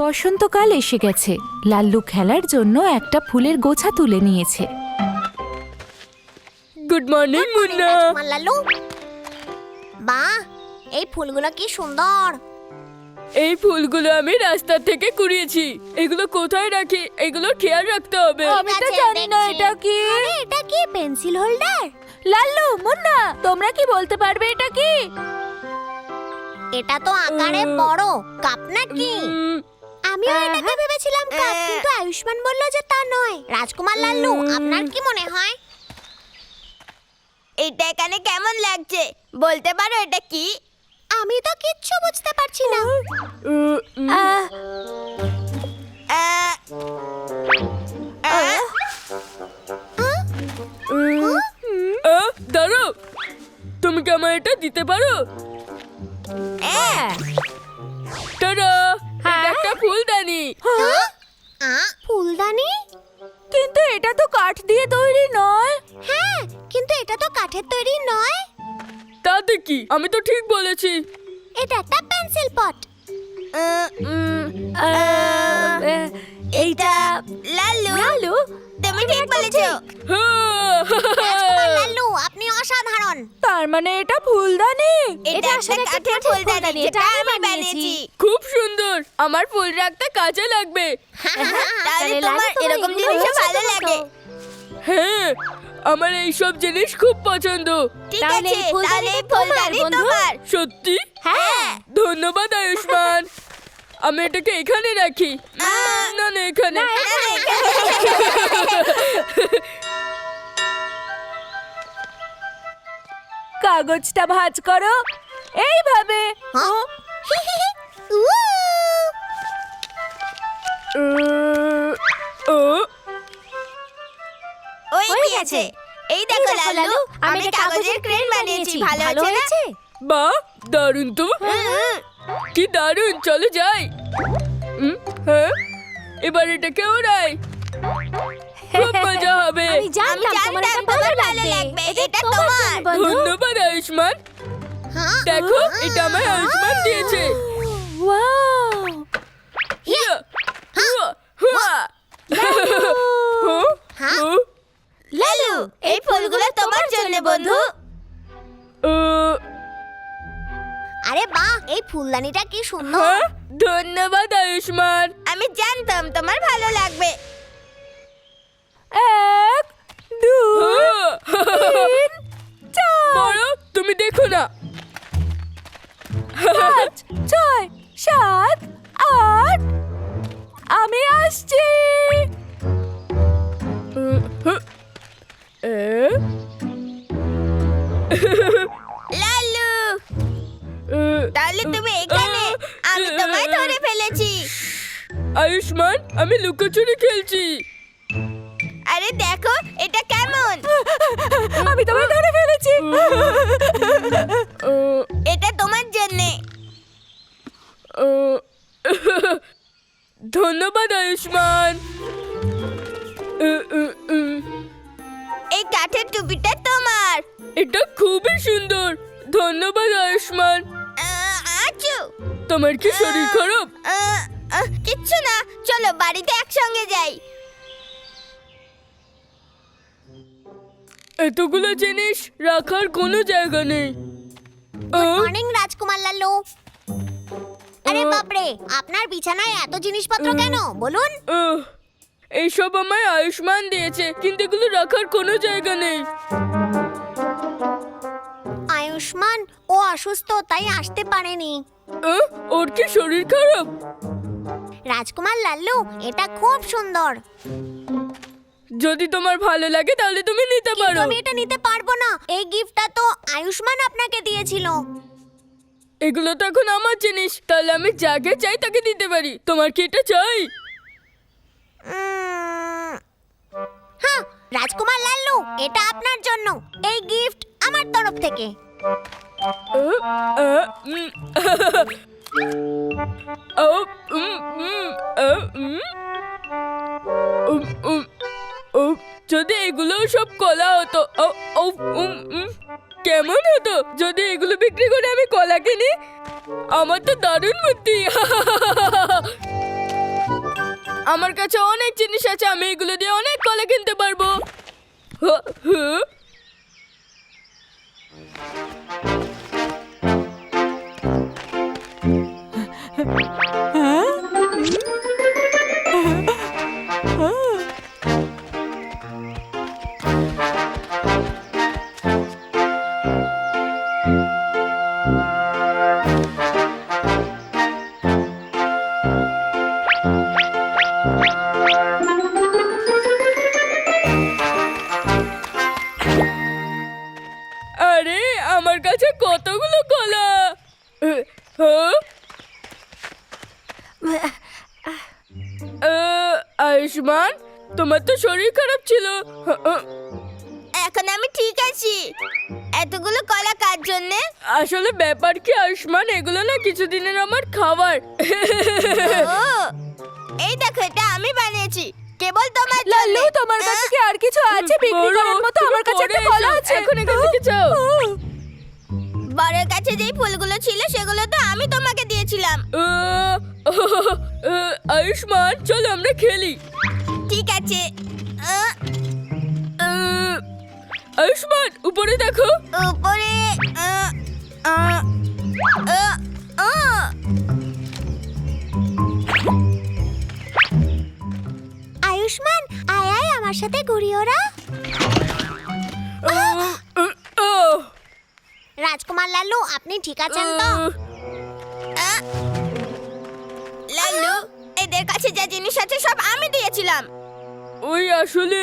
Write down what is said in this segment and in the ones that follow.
বসন্তকাল এসে গেছে। লাল্লু খেলার জন্য একটা ফুলের গোছা তুলে নিয়েছে। Good morning Munna. লাল্লু, বাহ, এই ফুলগুলো কি সুন্দর। এই ফুলগুলো আমি রাস্তা থেকে কুড়িয়েছি। এগুলো কোথায় রাখি, এগুলো খেয়াল রাখতে হবে। আমি তো জানি না এটা কি। আরে, এটা কি পেন্সিল হোল্ডার? লাল্লু, মুন্না, তোমরা কি বলতে পারবে এটা কি? এটা তো আকারে বড় কাপ নাকি? আমিও এটাকে ভেবেছিলাম কাপ, কিন্তু আয়ুষ্মান বলল যে তা নয়। রাজকুমার লাল্লু, আপনার কি মনে হয়? এটা এখানে কেমন লাগছে বলতে পারো এটা কি? আমি তো কিচ্ছু বুঝতে পারছি না। আহ, দাঁড়াও, তুমি কি আমার এটা দিতে পারো? টাটা, এটা একটা ফুলদানি। ফুলদানি? কিন্তু এটা তো কাঠ দিয়ে তৈরি নয়। হ্যাঁ, কিন্তু এটা তো কাঠের তৈরি নয়। তাতে কি, আমি তো ঠিক বলেছি। এটা একটা পেন্সিল পট। এইটা লাল্লু লাল্লু, তুমি ঠিক বলেছো। রাজকুমার লাল্লু, আপনি অসাধারণ। তার মানে এটা ফুলদানি। এটা একটা কাঠের ফুলদানি, যেটা আমি বানিয়েছি। খুব সুন্দর, আমার ফুল রাখতে কাজে লাগবে। তাহলে তোমার এরকম জিনিসও ভালো লাগে। হ্যাঁ, আমার এইসব জিনিস খুব পছন্দ। ঠিক আছে, তাহলে এই ফুলদানি তোমার। সত্যি? হ্যাঁ। ধন্যবাদ আয়ুষ্মান। আমি এটাকে এখানে রাখি। না না, এখানে। কাগজটা ভাঁজ করো এইভাবে। ওই গেছে। এই দেখো লাল্লু, আমি কাগজের ক্রেন বানিয়েছি। ভালো হয়েছে না? বাহ, দারুণ তো। কি দারুণ, চলো যাই। হ্যাঁ, এবার এটাকে ওড়াই। খুব মজা হবে। আমি জানতাম তোমার ভালো লাগবে। এটা তোমার। ধন্যবাদ আয়ুষ্মান। দেখো, এটা আমায় আয়ুষ্মান দিয়েছে। ওয়াও, হিয়া, হুয়া, হুয়া। হ্যাঁ? লাল্লু, এই ফুলগুলো তোমার জন্য বন্ধু। আরে বাহ, এই ফুলদানিটা কি সুন্দর। হ্যাঁ, ধন্যবাদ আয়ুষ্মান। আমি জানতাম তোমার ভালো লাগবে। 1 2 3 4 বড়, তুমি দেখো না। 5 6 7 8 আমি আসছি। লাল্লু, তাহলে তুমি এখানে, আমি তোমায় ধরে ফেলেছি। আয়ুষ্মান, আমি লুকোচুরি খেলছি। আরে দেখো, এটা কেমন? আমি তোমায় ধরে ফেলেছি। এটা তোমার জন্যে। ধন্যবাদ আয়ুষ্মান। এই কাঠের টুপিটা তোমার। এটা খুবই সুন্দর। ধন্যবাদ আয়ুষ্মান। আচু, তোমার কি শরীর খারাপ? কিচ্ছু না, চলো বাড়িতে একসঙ্গে যাই। এতগুলো জিনিস রাখার কোনো জায়গা নেই। মর্নিং রাজকুমার লাল্লু। আরে বাপরে, আপনার বিছানায় এত জিনিসপত্র কেন বলুন? এইসব আমায় আয়ুষ্মান দিয়েছে, কিন্তু এগুলো রাখার কোনো জায়গা নেই। আয়ুষ্মান, ও অসুস্থ, তাই আসতে পারেনি। ওর কি শরীর খারাপ? রাজকুমার লাল্লু, এটা খুব সুন্দর। যদি তোমার ভালো লাগে তাহলে তুমি নিতে কিন্তু পারো। আমি এটা নিতে পারবো না। এই গিফটটা তো আয়ুষ্মান আপনাকে দিয়েছিল। এগুলো তো এখন আমার জিনিস, তাহলে আমি যাকে চাই তাকে দিতে পারি। তোমার কি এটা চাই? হ্যাঁ, রাজকুমার লাল্লু, এটা আপনার জন্য। এই গিফট আমার তরফ থেকে। যদি এগুলো সব কলা হতো, কেমন হতো যদি এগুলো বিক্রি করে আমি কলা কিনি? আমার তো দারুণ বুদ্ধি। আমার কাছে অনেক জিনিস আছে, আমি এগুলো দিয়ে অনেক কলা কিনতে পারবো। আরে আমার কাছে কতগুলো কলা। আয়ুষ্মান, তোমার তো শরীর খারাপ ছিল। এখন আমি ঠিক আছি। এতগুলো কলা কার জন্য? আসলে ব্যাপার কি আয়ুষ্মান, এগুলো না কিছুদিনের আমার খাবার। ও, এই দেখো, এটা আমি বানিয়েছি কেবল তোমার জন্য। লাল্লু, তোমার কাছে কি আর কিছু আছে বিক্রি করার মতো? আমার কাছে একটা কলা আছে। এখন এখান থেকে যাও। বরের কাছে যেই ফুলগুলো ছিল সেগুলো তো আমি তোমাকে দিয়েছিলাম। আয়ুষ্মান, চলো আমরা খেলি। ঠিক আছে। আয়ুষ্মান, উপরে দেখো। উপরে আয়ুষ্মান, আয় আয় আমার সাথে ঘুরি ওরা। রাজকুমার লাল্লু, আপনি ঠিক আছেন তো? লাল্লু, এদের কাছে যা জিনিস আছে সব আমি দিয়েছিলাম। ওই আসলে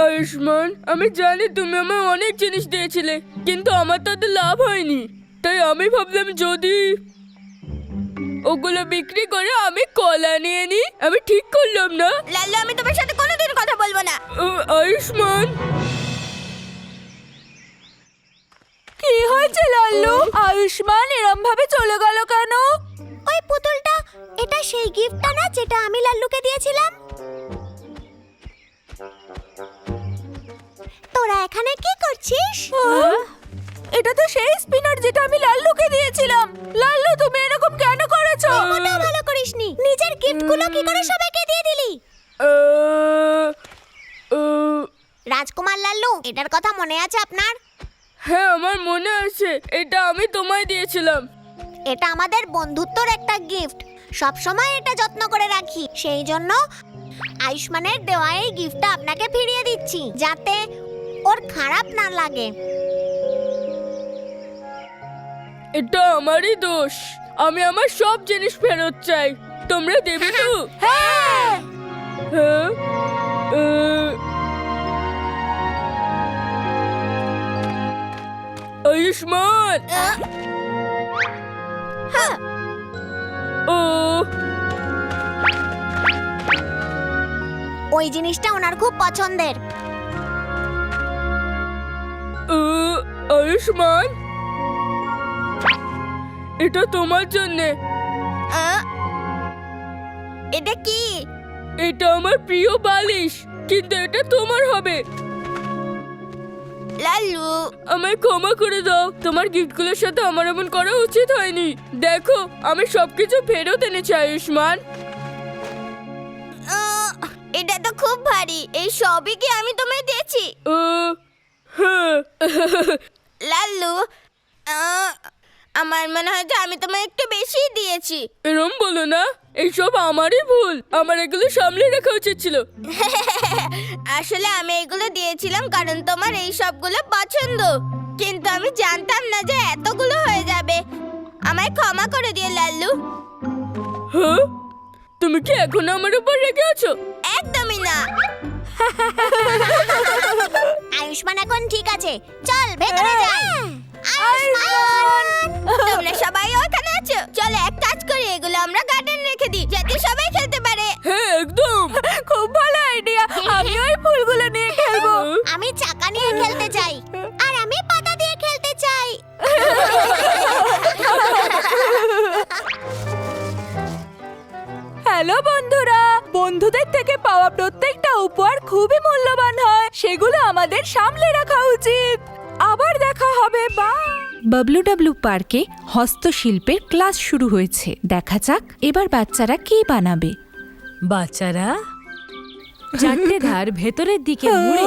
আয়ুষ্মান, আমি জানি তুমি আমায় অনেক জিনিস দিয়েছিলে, কিন্তু আমার তাতে লাভ হয়নি। তাই আমি ভাবলাম যদি ওগুলো বিক্রি করে আমি কলা নিয়ে নিই। আমি ঠিক করলাম না? লাল্লু, আমি তোমার সাথে কোনোদিন কথা বলবো না। আয়ুষ্মান, কি হয়েছে লাল্লু? আয়ুষ্মান এরম ভাবে চলে গেল কেন? ওই পুতুলটা, এটা সেই গিফটটা না যেটা আমি লাল্লুকে দিয়েছিলাম? তোরা এখানে কি করছিস? এটা তো সেই স্পিনার যেটা আমি লাল্লুকে দিয়েছিলাম। লাল্লু, তুমি এরকম কেন করেছো? মোটেও ভালো করিসনি। নিজের গিফটগুলো কি করে সবাইকে দিয়ে দিলি? রাজকুমার লাল্লু, এটার কথা মনে আছে আপনার? হ্যাঁ, আমার মনে আছে। এটা আমি তোমায় দিয়েছিলাম। এটা আমাদের বন্ধুত্বর একটা গিফট। সব সময় এটা যত্ন করে রাখি। সেই জন্য আয়ুষ্মানের দেওয়া এই গিফটটা আপনাকে ফিরিয়ে দিচ্ছি, যাতে ওর খারাপ না লাগে। এটা আমারই দোষ। আমি আমার সব জিনিস ফেরত চাই। তোমরা দেবে তো? হ্যাঁ। হ্যাঁ। আয়ুষ্মান, ও ওই জিনিসটা ওনার খুব পছন্দের। আয়ুষ্মান, এটা তোমার জন্যে। এটা কি? এটা আমার প্রিয় বালিশ, কিন্তু এটা তোমার হবে। লাল্লু, আমায় ক্ষমা করে দাও। তোমার গিফটগুলোর সাথে আমার এমন করা উচিত হয়নি। দেখো, আমি সবকিছু ফেরত এনেছি আয়ুষ্মান। এটা তো খুব ভারী। এই সবই কি আমি তোমায় দিয়েছি? হ্যাঁ। লাল্লু, আমার মনে হয় যে আমি তোমায় একটু বেশি দিয়েছি। এরম বলো না, এইসব আমারই ভুল। আমার এগুলো সামলে রাখা উচিত ছিল। আসলে আমি এগুলো দিয়েছিলাম কারণ তোমার এই সবগুলো পছন্দ, কিন্তু আমি জানতাম না যে এতগুলো হয়ে যাবে। আমায় ক্ষমা করে দিও লাল্লু। হ্যাঁ? তুমি কি এখন আমার উপর রেগে আছো? একদমই না। আয়ুষ্মান এখন ঠিক আছে। চল ভেতরে যাই। আয়ুষ্মান! তোমরা সবাই ওখানে আছো? চলো এক কাজ করি, এগুলো আমরা গার্ডেন রেখে দিই যাতে সবাই খেলতে পারে। হ্যাঁ, একদম। খুব ভালো আইডিয়া। আমি ওই ফুলগুলো নিয়ে খেলবো। আমি চাকা নিয়ে খেলতে চাই, আর আমি পাতা দিয়ে খেলতে চাই। হ্যালো বন্ধুরা, বন্ধুদের থেকে পাওয়া প্রত্যেকটা উপহার খুবই মূল্যবান হয়। সেগুলো আমাদের সামলে রাখা উচিত। আবার দেখা হবে। বাই। বাবলু পার্কে হস্তশিল্পের ক্লাস শুরু হয়েছে। দেখা যাক এবার বাচ্চারা কি বানাবে। বাচ্চারা, চারটে ধার ভেতরের দিকে মুড়ে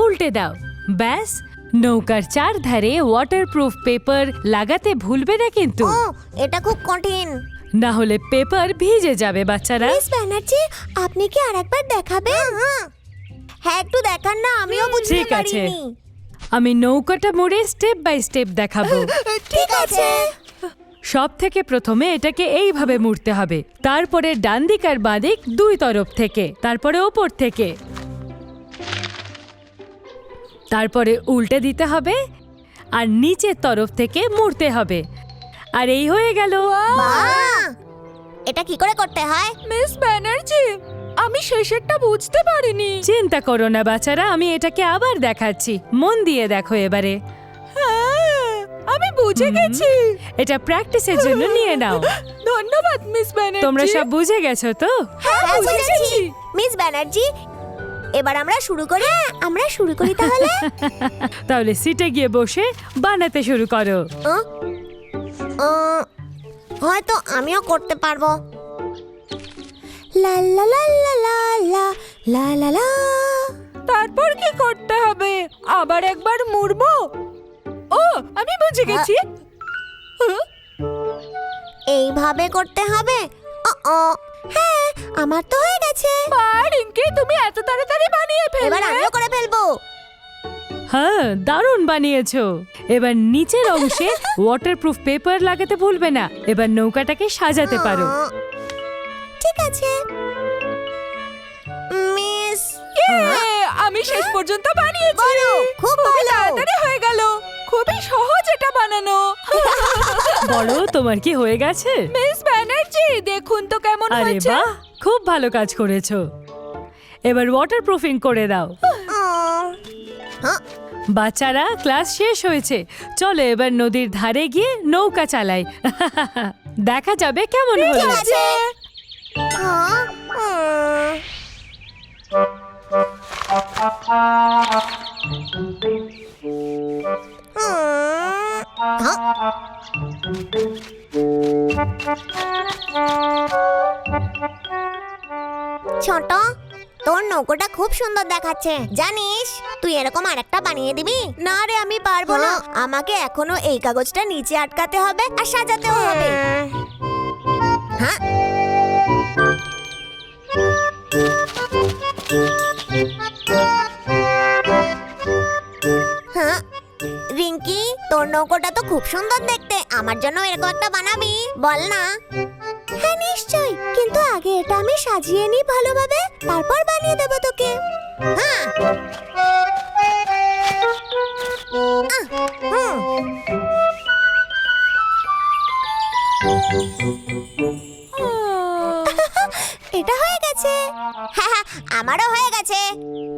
উল্টে দাও। ব্যাস, নৌকার চারধারে ওয়াটারপ্রুফ পেপার লাগাতে ভুলবে না কিন্তু, ও এটা খুব কঠিন। না হলে পেপার ভিজে যাবে বাচ্চারা। মিস ব্যানার্জি, আপনি কি আরেকবার দেখাবেন? হ্যাঁ একটু দেখান না, আমিও বুঝতে ঠিক আছে। পারিনি। আমি নৌকাটা মুড়ে স্টেপ বাই স্টেপ দেখাবো। ঠিক আছে। সব থেকে প্রথমে এটাকে এইভাবে মুড়তে হবে, তারপরে ডান দিক আর বাঁ দিক দুই তরফ থেকে, তারপরে ওপর থেকে, তারপরে উল্টে দিতে হবে আর নিচের তরফ থেকে মুড়তে হবে। আর এই হয়ে গেল। বাহ! এটা কি করে করতে হয়? মিস ব্যানার্জি, আমি শেষেরটা বুঝতে পারিনি। চিন্তা করো না বাচ্চারা, আমি এটাকে আবার দেখাচ্ছি, মন দিয়ে দেখো এবারে। হ্যাঁ, আমি বুঝে গেছি। এটা প্র্যাকটিসের জন্য নিয়ে নাও। ধন্যবাদ মিস ব্যানার্জি। তোমরা সব বুঝে গেছো তো? হ্যাঁ বুঝেছি। মিস ব্যানার্জি, এবার আমরা শুরু করি। আমরা শুরু করি তাহলে। তাহলে সিটে গিয়ে বসে বানাতে শুরু করো। আহ, আহ, হয়তো আমিও করতে পারবো। লা লা লা লা লা লা লা লা লা। তারপর কি করতে হবে? আবার একবার মুড়বো? ও, আমি বুঝে গেছি। এইভাবে করতে হবে। হ্যাঁ, আমার তো হয়ে গেছে। রিঙ্কি, তুমি এত তাড়াতাড়ি বানিয়ে এবার ফেললে। আমিও করে ফেলবো। হ্যাঁ, দারুণ বানিয়েছো। এবার নিচের অংশে ওয়াটারপ্রুফ পেপার লাগাতে ভুলবে না। এবার নৌকাটাকে সাজাতে পারো। ঠিক আছে মিস। আমি শেষ পর্যন্ত বানিয়েছি। বলো, খুব ভালো। তাড়াতাড়ি হয়ে গেল। খুবই সহজ এটা বানানো। বলো, তোমার কি হয়ে গেছে? মিস ব্যানার্জি, দেখুন তো কেমন আরে হয়েছে। বাহ, খুব ভালো কাজ করেছো। এবার ওয়াটারপ্রুফিং করে দাও। বাচ্চারা, ক্লাস শেষ হয়েছে, চলো এবার নদীর ধারে গিয়ে নৌকা চালাই। দেখা যাবে কেমন হলো। ঠিক আছে। ছোট, তোর নৌকোটা খুব সুন্দর দেখাচ্ছে। জানিস, তুই এরকম আরেকটা বানিয়ে দিবি? না রে, আমি পারবো না। আমাকে এখনো এই কাগজটা নিচে আটকাতে হবে আর সাজাতেও হবে। হ্যাঁ, হ্যাঁ রিঙ্কি, তোর নৌকোটা তো খুব সুন্দর দেখতে। আমার জন্য এরকম একটা বানাবি? বল না। হ্যাঁ নিশ্চয়ই, কিন্তু আগে এটা আমি সাজিয়ে নিই ভালোভাবে, তারপর বানিয়ে দেবো তোকে। হ্যাঁ। এটা হয়ে গেছে। হ্যাঁ, আমারও হয়ে গেছে।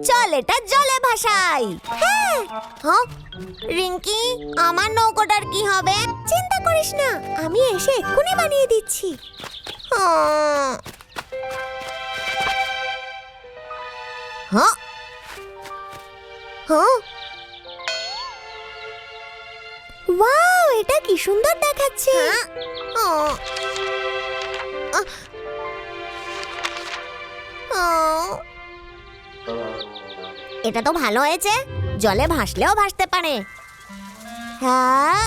চল এটা জলে ভাসাই। হ্যাঁ। রিঙ্কি, আমার নৌকোটার কি হবে? চিন্তা করিস না, আমি এসে এক্ষুনি বানিয়ে দিচ্ছি। ওয়াও, এটা কি সুন্দর দেখাচ্ছে। এটা তো ভালো হয়েছে, জলে ভাসলেও ভাসতে পারে। হ্যাঁ।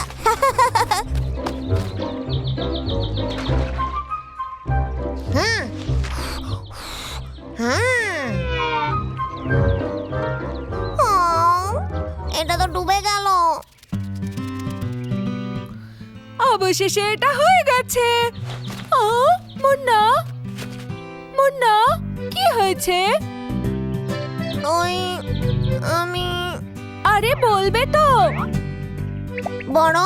হ্যাঁ। হ্যাঁ। এটা তো ডুবে গেল। অবশেষে এটা হয়ে গেছে। ও মুন্না, মুন্না, কি হয়েছে? আমি আরে বলবে তো। বড়,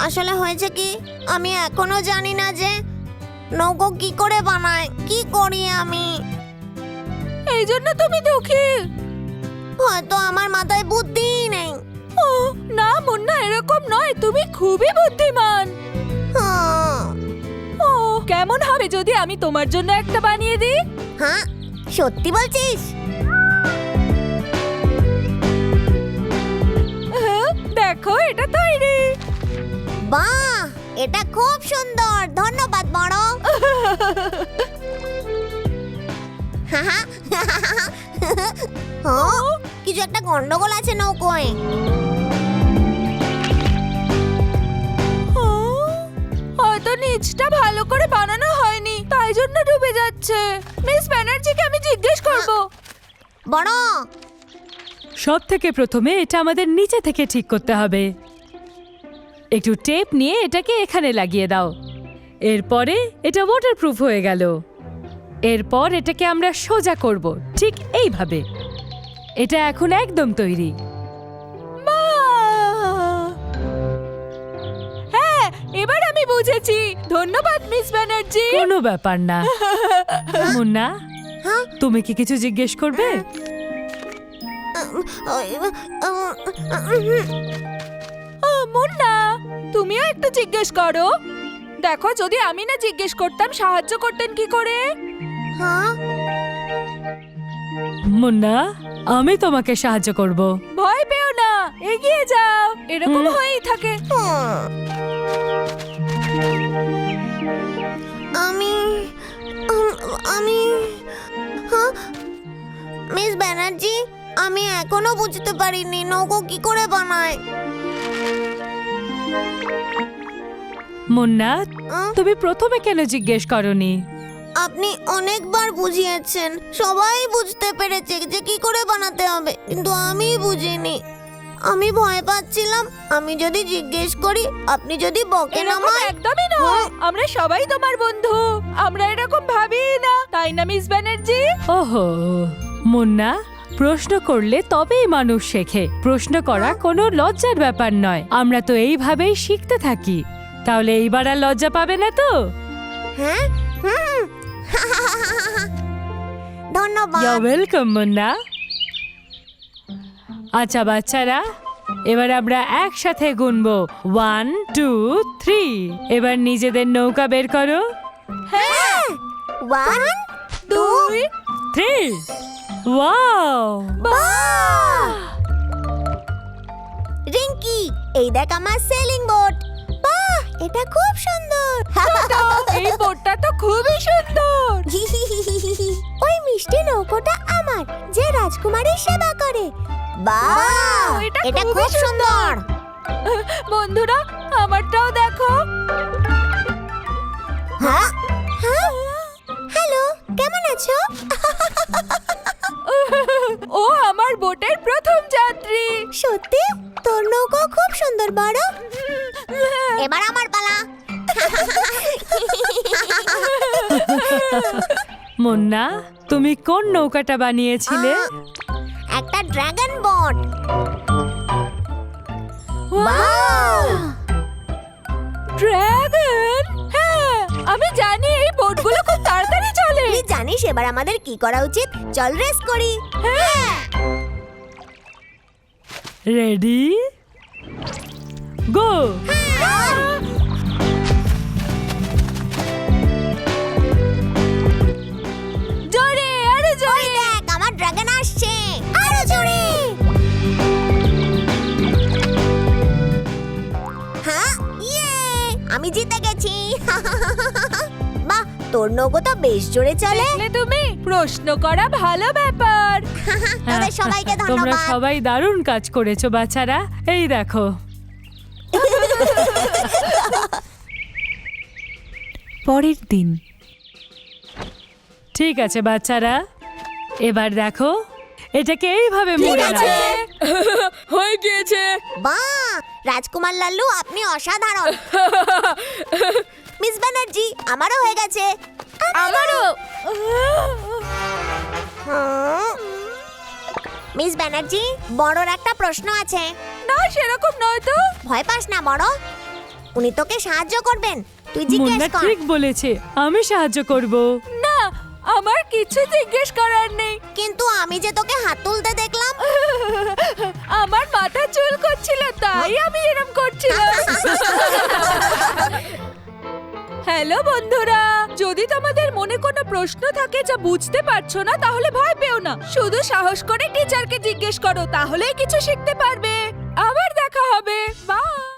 আসলে হয়েছে কি, আমি এখনো জানি না যে নৌকো কি করে বানায়। কি করি আমি? এই জন্য তুমি দুঃখী। হয়তো আমার মাথায় বুদ্ধি নেই। ও না মুন্না, এরকম নয়, তুমি খুবই বুদ্ধিমান। ও, কেমন হবে যদি আমি তোমার জন্য একটা বানিয়ে দিই? হ্যাঁ, সত্যি বলছিস? দেখো, এটা তৈরি। বাহ, এটা খুব সুন্দর, ধন্যবাদ বড়। কিছু একটা গন্ডগোল আছে নৌকোয়। হয়তো নিচটা ভালো করে বানানো হয়নি, তাই জন্য ডুবে যাচ্ছে। মিস ব্যানার্জিকে আমি জিজ্ঞেস করব। বড়, সব থেকে প্রথমে এটা আমাদের নিচে থেকে ঠিক করতে হবে। একটু টেপ নিয়ে এটাকে এখানে লাগিয়ে দাও। এরপরে এটা ওয়াটারপ্রুফ হয়ে গেল। এরপর এটাকে আমরা সোজা করব, ঠিক এইভাবে। এটা এখন একদম তৈরি। হ্যাঁ, এবার আমি বুঝেছি। ধন্যবাদ মিস ব্যানার্জি। কোনো ব্যাপার না। মুন্না, তুমি কি কিছু জিজ্ঞেস করবে? মুন্না, তুমিও একটু জিজ্ঞেস করো। দেখো, যদি আমি না জিজ্ঞেস করতাম সাহায্য করতেন কি করে? হ্যাঁ, মুন্না, আমি তোমাকে সাহায্য করব। ভয় পেও না, এগিয়ে যাও। এরকম হয়েই থাকে। আমি আমি মিস ব্যানার্জি, আমি এখনো বুঝতে পারিনি নৌকো কি করে বানায়। মুন্না, তুমি প্রথমে কেন জিজ্ঞেস করনি? আপনি অনেকবার বুঝিয়েছেন, সবাই বুঝতে পেরেছে যে কি করে বানাতে হবে, কিন্তু আমি বুঝিনি। আমি ভয় পাচ্ছিলাম, আমি যদি জিজ্ঞেস করি, আপনি যদি বকেন এরকম আমায়। একদমই নয়। আমরা সবাই তোমার বন্ধু। আমরা এরকম ভাবি না, তাই না মিস ব্যানার্জি? ওহো, মুন্না, প্রশ্ন করলে তবেই মানুষ শেখে। প্রশ্ন করা কোনো লজ্জার ব্যাপার নয়। আমরা তো এইভাবেই শিখতে থাকি। তাহলে এইবার আর লজ্জা পাবে না তো? হ্যাঁ, ধন্যবাদ। You welcome Munna. আচ্ছা বাচ্চারা, এবার আমরা একসাথে গুনবো 1 2 3। এবার নিজেদের নৌকা বের করো। হ্যাঁ, 1 2 3। ওয়াও! রিঙ্কি, এই দেখ আমার সেলিং বোট। বাহ, এটা খুব সুন্দর। এই বোটটা তো খুবই সুন্দর। ওই মিষ্টি নৌকোটা আমার, যে রাজকুমারীর সেবা করে। বাহ, এটা এটা খুবই খুব সুন্দর। বন্ধুরা, আমারটাও দেখো। হ্যাঁ, হ্যালো, কেমন আছো? ও আমার বোটের প্রথম যাত্রী। সত্যি, তোর নৌকো খুব সুন্দর বড়। এবার আমার পালা। মুন্না, তুমি কোন নৌকাটা বানিয়েছিলে? একটা ড্রাগন বোট। ড্রাগন? হ্যাঁ, আমি জানি এই বোটগুলো খুব তাড়াতাড়ি চলে। তুই জানিস এবার আমাদের কি করা উচিত? চল রেস করি। হ্যাঁ, রেডি, গো! জোরে, আরে ওই জোরে। দেখ, আমার ড্রাগন আসছে। আরো জোরে। হ্যাঁ, ইয়ে, আমি জিতে গেছি। বাহ, তোর নৌকো তো বেশ জোরে চলে। দেখলে তুমি, প্রশ্ন করা ভালো ব্যাপার। তোদের সবাইকে তোমরা ধন্যবাদ। সবাই দারুণ কাজ করেছো বাচ্চারা। এই দেখো। পরের দিন। ঠিক আছে বাচ্চারা, এবার দেখো এটাকে এইভাবে মুড়ে আছে। নাও। হয়ে গিয়েছে। বাহ, রাজকুমার লাল্লু, আপনি অসাধারণ। মিস ব্যানার্জি, আমারও হয়ে গেছে। আমারও। মিস ব্যানার্জি, বড়র একটা প্রশ্ন আছে। না, সেরকম নয় তো। ভয় পাস না বড়, উনি তোকে সাহায্য করবেন, তুই জিজ্ঞেস মুন্না কর। ঠিক বলেছে, আমি সাহায্য করব। না, আমার কিছু জিজ্ঞেস করার নেই। কিন্তু আমি যে তোকে হাত তুলতে দেখলাম। আমার মাথা চুল করছিল, তাই আমি এরকম করছিলাম। হ্যালো বন্ধুরা, যদি তোমাদের মনে কোনো প্রশ্ন থাকে যা বুঝতে পারছো না, তাহলে ভয় পেও না। শুধু সাহস করে টিচারকে জিজ্ঞেস করো, তাহলেই কিছু শিখতে পারবে। আবার দেখা হবে। বাই।